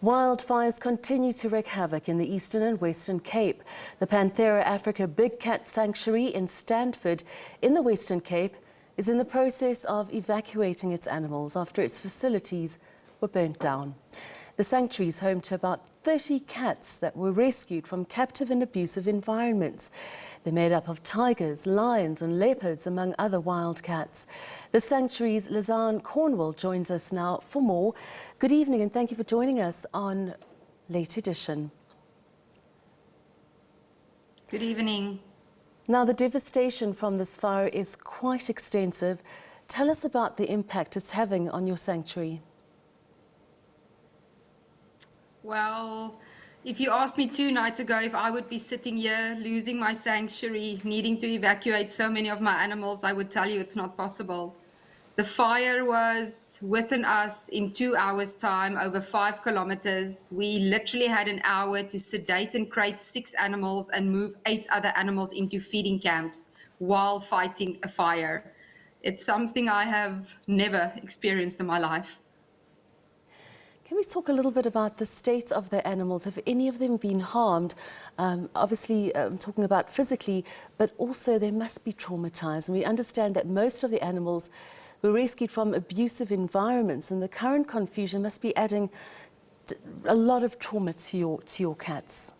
Wildfires continue to wreak havoc in the Eastern and Western Cape. The Panthera Africa Big Cat Sanctuary in Standford in the Western Cape is in the process of evacuating its animals after its facilities were burnt down. The sanctuary is home to about 30 cats that were rescued from captive and abusive environments. They're made up of tigers, lions and leopards, among other wild cats. The sanctuary's Lizaene Cornwall joins us now for more. Good evening and thank you for joining us on Late Edition. Good evening. Now, the devastation from this fire is quite extensive. Tell us about the impact it's having on your sanctuary. Well, if you asked me 2 nights ago if I would be sitting here losing my sanctuary, needing to evacuate so many of my animals, I would tell you it's not possible. The fire was within us in 2 hours' time, over 5 kilometers. We literally had an hour to sedate and crate 6 animals and move 8 other animals into feeding camps while fighting a fire. It's something I have never experienced in my life. Can we talk a little bit about the state of the animals? Have any of them been harmed? Obviously, I'm talking about physically, but also they must be traumatized. And we understand that most of the animals were rescued from abusive environments, and the current confusion must be adding a lot of trauma to your cats.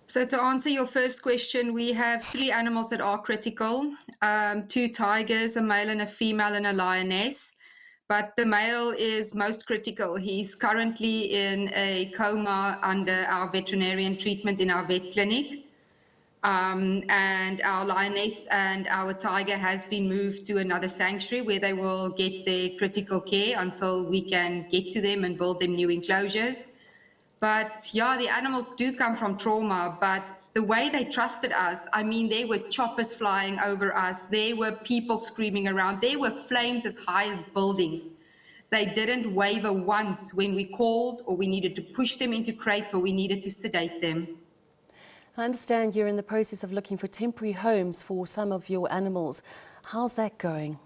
So to answer your first question, we have 3 animals that are critical, 2 tigers, a male and a female, and a lioness. But the male is most critical. He's currently in a coma under our veterinarian treatment in our vet clinic. And our lioness and our tiger has been moved to another sanctuary where they will get their critical care until we can get to them and build them new enclosures. But yeah, the animals do come from trauma, but the way they trusted us, I mean, there were choppers flying over us. There were people screaming around. There were flames as high as buildings. They didn't waver once when we called or we needed to push them into crates or we needed to sedate them. I understand you're in the process of looking for temporary homes for some of your animals. How's that going?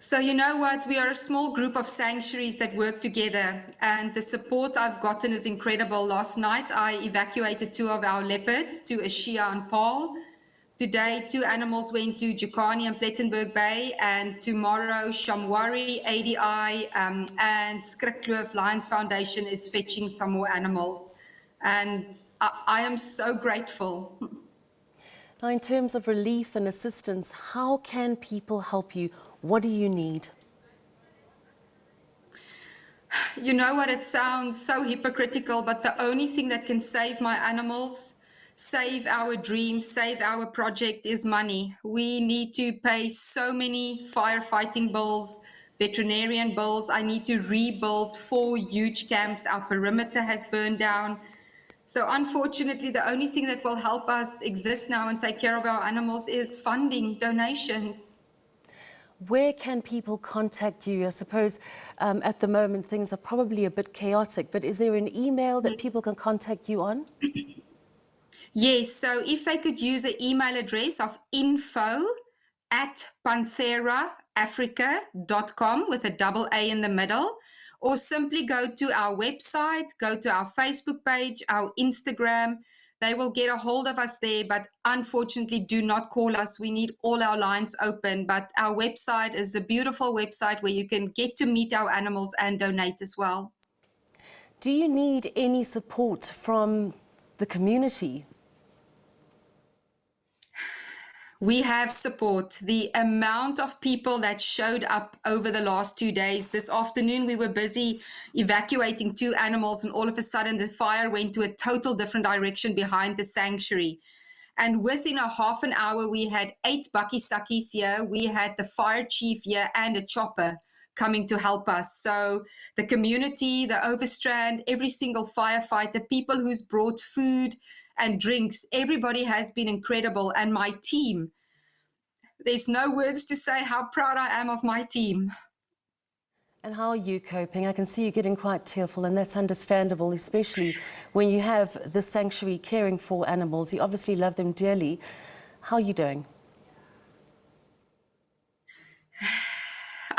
So you know what, we are a small group of sanctuaries that work together and the support I've gotten is incredible. Last night I evacuated 2 of our leopards to Ashia and Paul. Today 2 animals went to Jukani and Plettenberg Bay, and tomorrow Shamwari, ADI and Skrikkloof Lions Foundation is fetching some more animals. And I am so grateful. Now, in terms of relief and assistance, how can people help you? What do you need? You know what, it sounds so hypocritical, but the only thing that can save my animals, save our dream, save our project is money. We need to pay so many firefighting bills, veterinarian bills. I need to rebuild 4 huge camps. Our perimeter has burned down. So unfortunately, the only thing that will help us exist now and take care of our animals is funding, donations. Where can people contact you? I suppose at the moment things are probably a bit chaotic, but is there an email that people can contact you on? Yes, so if they could use an email address of info@pantheraafrica.com with a double A in the middle, or simply go to our website, go to our Facebook page, our Instagram. They will get a hold of us there, but unfortunately do not call us. We need all our lines open, but our website is a beautiful website where you can get to meet our animals and donate as well. Do you need any support from the community? We have support. The amount of people that showed up over the last 2 days. This afternoon, we were busy evacuating 2 animals, and all of a sudden the fire went to a total different direction behind the sanctuary. And within a half an hour, we had 8 bucky-suckies here. We had the fire chief here and a chopper coming to help us. So the community, the Overstrand, every single firefighter, people who's brought food and drinks, everybody has been incredible. And my team, there's no words to say how proud I am of my team. And how are you coping? I can see you getting quite tearful, and that's understandable, especially when you have the sanctuary caring for animals. You obviously love them dearly. How are you doing?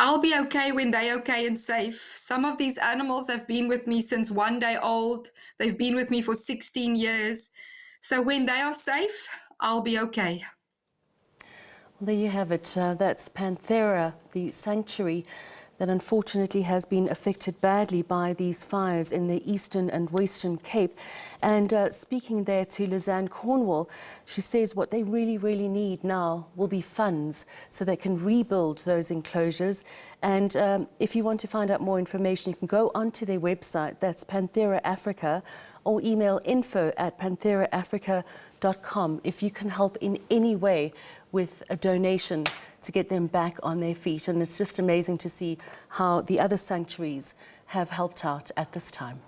I'll be okay when they're okay and safe. Some of these animals have been with me since 1 day old. They've been with me for 16 years. So when they are safe, I'll be okay. Well, there you have it. That's Panthera, the sanctuary that unfortunately has been affected badly by these fires in the Eastern and Western Cape. And speaking there to Lizaene Cornwall, she says what they really need now will be funds so they can rebuild those enclosures. And if you want to find out more information, you can go onto their website, that's Panthera Africa, or email info@pantheraafrica.com if you can help in any way with a donation to get them back on their feet. And it's just amazing to see how the other sanctuaries have helped out at this time.